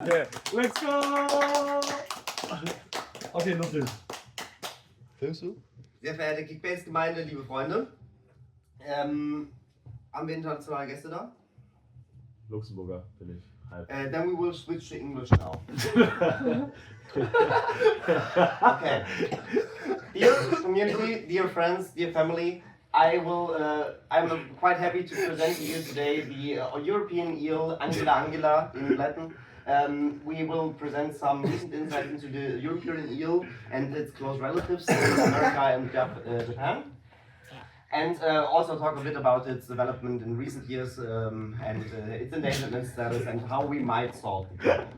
Okay, let's go! Okay, Nüssli. Filmst du? Sehr verehrte Kickbase-Gemeinde, liebe Freunde, haben wir internationale Gäste da? Luxemburger bin ich. Halb. Then we will switch to English now. Okay. Dear community, dear friends, dear family, I'm quite happy to present to you today the European eel, Angela in Latin. We will present some recent insight into the European eel and its close relatives in America and Japan. And also talk a bit about its development in recent years and its endangerment status and how we might solve the problem.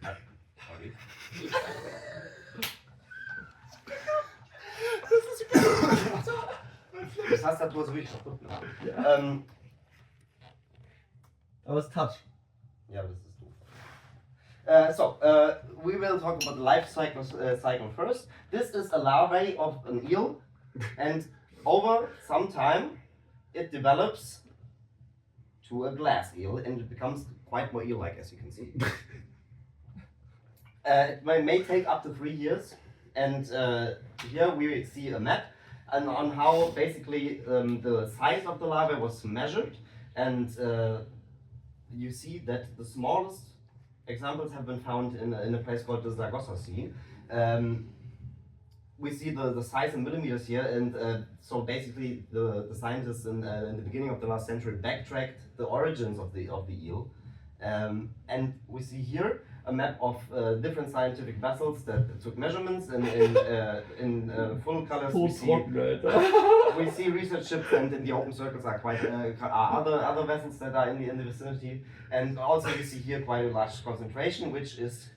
Sorry. Die Tastatur ist wirklich kaputt. Aber es ist Touch. Yeah, this is doof. We will talk about the life cycle first. This is a larvae of an eel, and over some time it develops to a glass eel, and it becomes quite more eel-like, as you can see. It may take up to 3 years, and here we see a map and on how basically the size of the larvae was measured, and you see that the smallest examples have been found in a place called the Zaragoza Sea. We see the size in millimeters here, and so basically the scientists in the beginning of the last century backtracked the origins of the eel, and we see here a map of different scientific vessels that took measurements, and in full colors we see research ships, and in the open circles are quite other vessels that are in the vicinity, and also we see here quite a large concentration, which is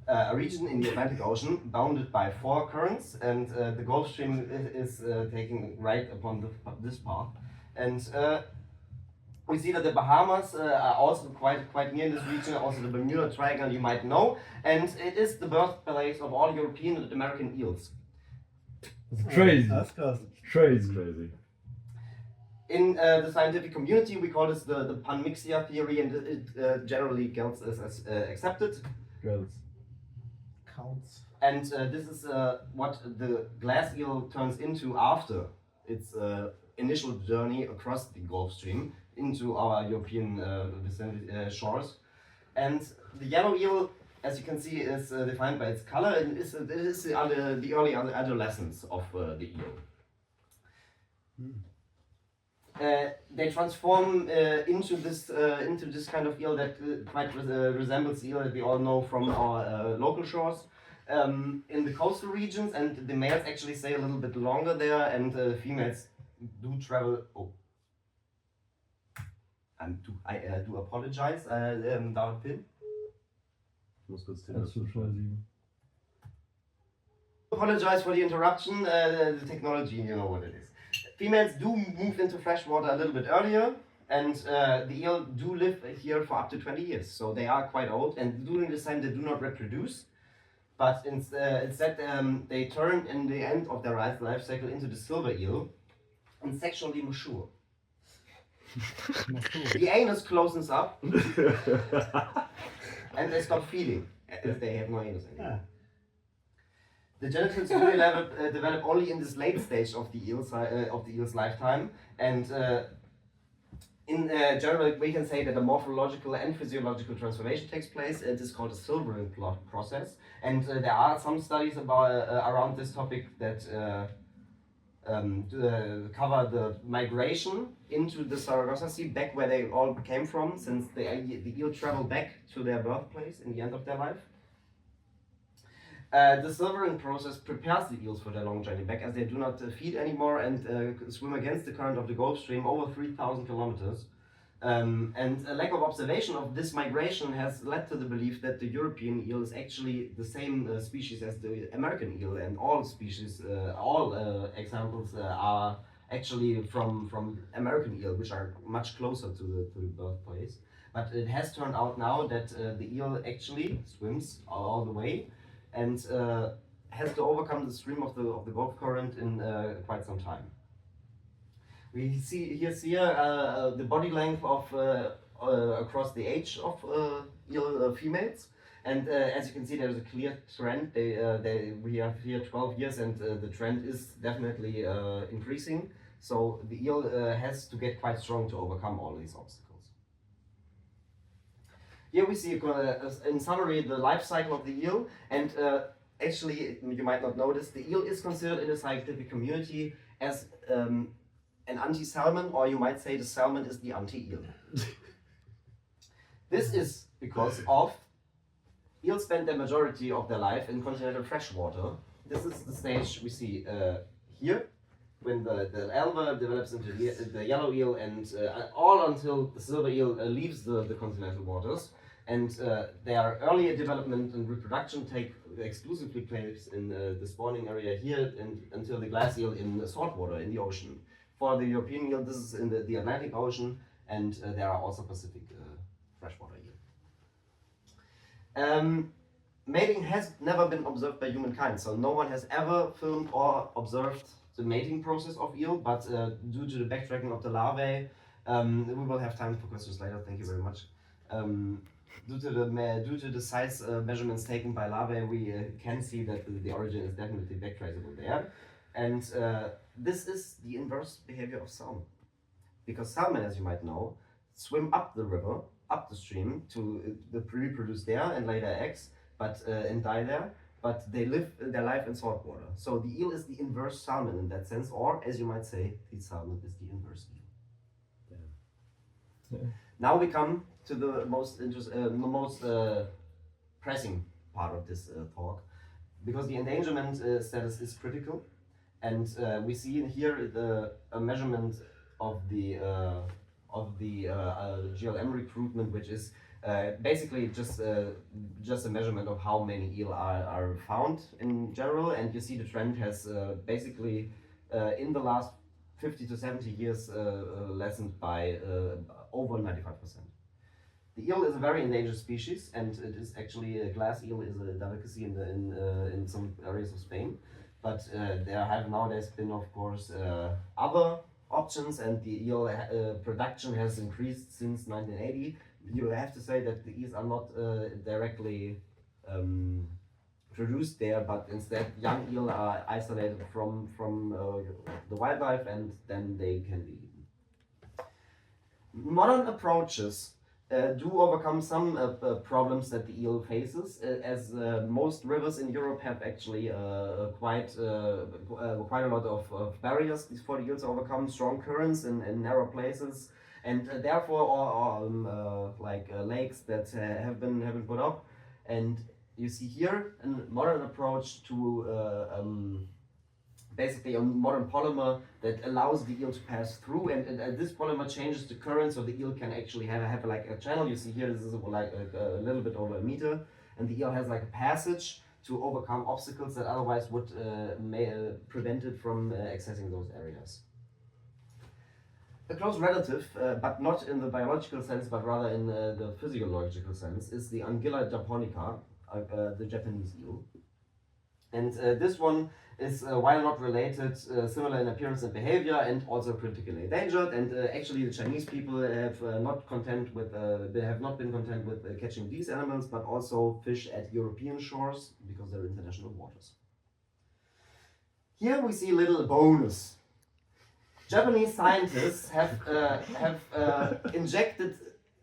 a region in the Atlantic Ocean bounded by 4 currents, and the Gulf Stream is taking right upon this path, and we see that the Bahamas are also quite near this region, also the Bermuda Triangle you might know, and it is the birthplace of all European and American eels. It's crazy. That's krass. Crazy. In the scientific community we call this the panmixia theory, and it generally gets as accepted. Girls. Counts. And this is what the glass eel turns into after its initial journey across the Gulf Stream into our European shores. And the yellow eel, as you can see, is defined by its color, and it is the early adolescence of the eel. They transform into this kind of eel that quite resembles the eel that we all know from our local shores. In the coastal regions, and the males actually stay a little bit longer there, and females do travel. I do apologize, David Pin. Apologize for the interruption. The technology, you know what it is. Females do move into freshwater a little bit earlier, and the eel do live here for up to 20 years, so they are quite old, and during this time they do not reproduce, but instead they turn in the end of their life cycle into the silver eel and sexually mature. The anus closens up and they stop feeding if they have no anus anymore. The genitals really develop only in this late stage of the eel's lifetime, and in general we can say that a morphological and physiological transformation takes place. It is called a silvering process, and there are some studies around this topic that cover the migration into the Zaragoza Sea, back where they all came from, since the eel travel back to their birthplace in the end of their life. The silvering process prepares the eels for their long journey back, as they do not feed anymore and swim against the current of the Gulf Stream over 3,000 kilometers. And a lack of observation of this migration has led to the belief that the European eel is actually the same species as the American eel, and all species, examples are actually from American eel, which are much closer to the birthplace. But it has turned out now that the eel actually swims all the way and has to overcome the stream of the Gulf current in quite some time. We see here the body length of across the age of eel females. And as you can see, there is a clear trend. We have here 12 years, and the trend is definitely increasing. So the eel has to get quite strong to overcome all these obstacles. Here we see, in summary, the life cycle of the eel. And actually, you might not notice, the eel is considered in the scientific community as an anti-salmon, or you might say the salmon is the anti-eel. This is because of eels spend the majority of their life in continental freshwater. This is the stage we see here, when the alga develops into the yellow eel, and all until the silver eel leaves the continental waters. And their early development and reproduction take exclusively place in the spawning area here, and until the glass eel in the saltwater, in the ocean. For the European eel, this is in the Atlantic Ocean, and there are also Pacific freshwater eel. Mating has never been observed by humankind, so no one has ever filmed or observed the mating process of eel, but due to the backtracking of the larvae, we will have time for questions later, thank you very much. Due to the size measurements taken by larvae, we can see that the origin is definitely backtraceable there. And this is the inverse behavior of salmon. Because salmon, as you might know, swim up the river, up the stream to reproduce there and lay their eggs, and die there, but they live their life in salt water. So the eel is the inverse salmon in that sense, or as you might say, the salmon is the inverse eel. Yeah. Now we come to the most pressing part of this talk, because the endangerment status is critical, and we see here a measurement of the GLM recruitment, which is basically just a measurement of how many eel are found in general, and you see the trend has basically in the last 50 to 70 years lessened by over 95%. The eel is a very endangered species, and it is actually a glass eel is a delicacy in some areas of Spain. But there have nowadays been, of course, other options, and the eel production has increased since 1980. You have to say that the eels are not directly produced there, but instead young eel are isolated from the wildlife, and then they can be eaten. Modern approaches do overcome some problems that the eel faces, as most rivers in Europe have actually quite a lot of barriers for the eels to overcome, strong currents in narrow places, and therefore lakes that have been put up. And you see here a modern approach to basically a modern polymer that allows the eel to pass through, and this polymer changes the current, so the eel can actually have like a channel. You see here, this is like a little bit over a meter, and the eel has like a passage to overcome obstacles that otherwise would prevent it from accessing those areas. A close relative, but not in the biological sense, but rather in the physiological sense, is the Anguilla japonica, the Japanese eel. And this one is, while not related, similar in appearance and behavior, and also critically endangered. And actually, the Chinese people have not been content with catching these animals, but also fish at European shores because they're international waters. Here we see a little bonus. Japanese scientists have injected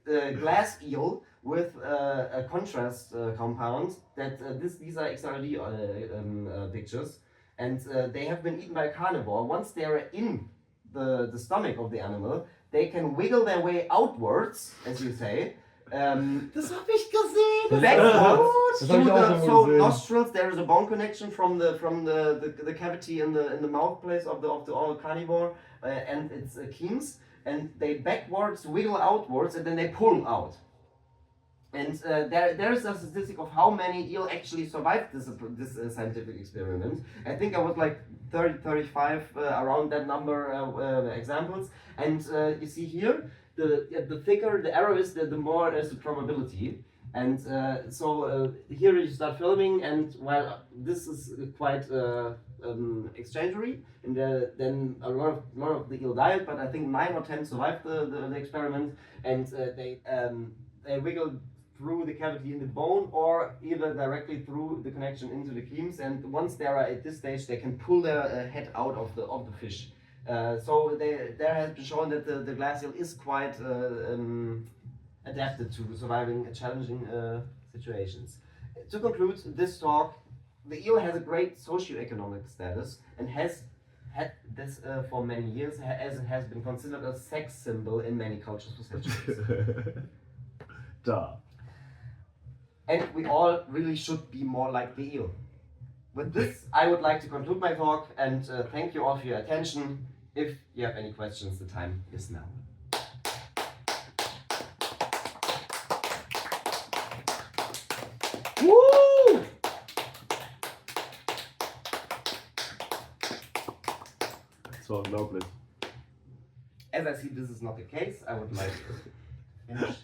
glass eel with a contrast compound that these are XRD pictures, and they have been eaten by a carnivore. Once they are in the stomach of the animal, they can wiggle their way outwards, as you say. Das hab ich gesehen! Backwards Das hab ich auch through schon the gesehen. nostrils. There is a bone connection from the cavity in the mouth place of the carnivore and its chines, and they backwards wiggle outwards, and then they pull out. And there is a statistic of how many eel actually survived this scientific experiment. I think I was like 30, 35 around that number examples. And you see here, the thicker the arrow is, the more is the probability. And so here you start filming, and while this is quite exchangery, and then a lot of the eel died, but I think 9 or 10 survived the experiment, and they wiggled through the cavity in the bone or either directly through the connection into the chems, and once they are at this stage they can pull their head out of the fish. So there has been shown that the glass eel is quite adapted to surviving challenging situations. To conclude this talk, the eel has a great socio-economic status and has had this for many years, as it has been considered a sex symbol in many cultures for centuries. Duh. And we all really should be more like the eel. With this, I would like to conclude my talk and thank you all for your attention. If you have any questions, the time is now. Woo! Das war unglaublich. As I see this is not the case, I would like to finish